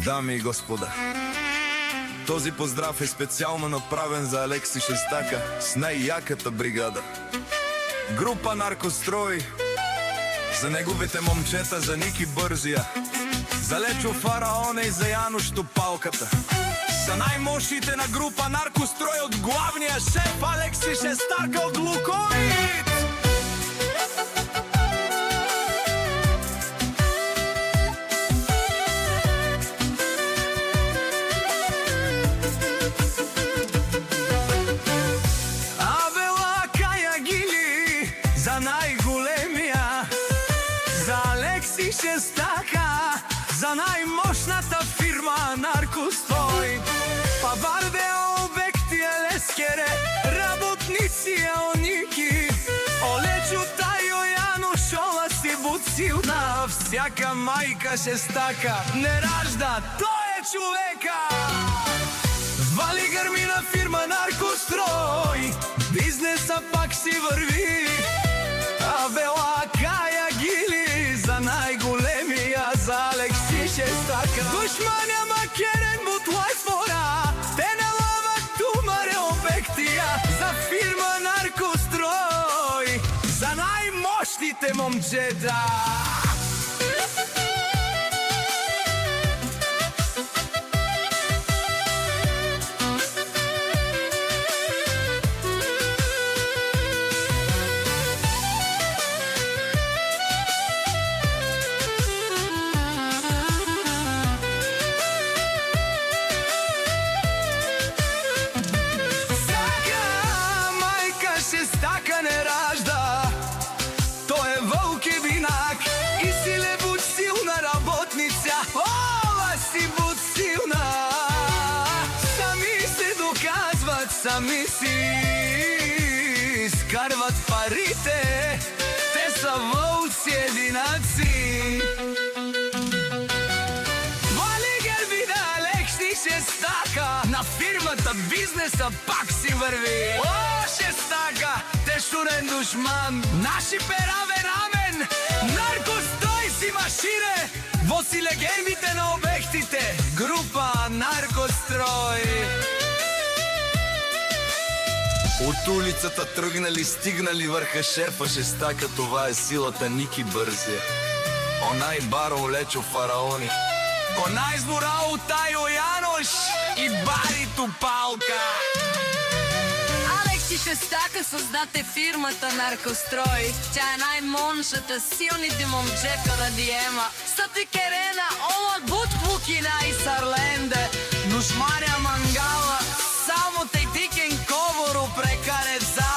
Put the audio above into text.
Дами и господа, този поздрав е специално направен за Алекси Шестака с най-яката бригада. Група Наркострой, за неговите момчета, за Ники Бързия, за Лечо Фараоне и за Януш Топалката. За най-мощните на група Наркострой от главния шеф Алекси Шестака от Лукоит! За най-големия, за Алекси Шестака, за най-мощната фирма Наркострой. Паварде обекти Елескере, работници Ники, Олечо Тайо Януш Ола си буцилна. Всяка майка Шестака не ражда, той е човека. Вали гърмина фирма Наркострой, бизнеса пак си върви. Авела Кая Гили, за най-големия, за Алекси Шестака. Душманя макерен бутлай свора, те налават тумаре обектия. За фирма Наркострой, за най-мощните момчета. Шестака не ражда, той е вълк и винак и си лебут силна работница. Ола си бут силна, сами се доказват, сами си изкарват парите, те са вълци единаци. Вали герби на Алекси Шестака, на фирмата бизнеса пак си върви. О, Шестака, тешурен душман, наши перавен рамен. Наркострой си машине, во си легендите на обектите. Група Наркострой. От улицата тръгнали, стигнали върха шефа Шестака, това е силата Ники Бързия. Онай баро Лечо Фараони, онай зборал Тайо Януш и Бари Топалка. Алекси Шестака създаде фирмата Наркострой. Тя е най-моншата, силните момчета на Диема. Стати Керена, Ола Бутбукина и Сарленде. Душманя Мангала, само те тикен Ковору прекарет за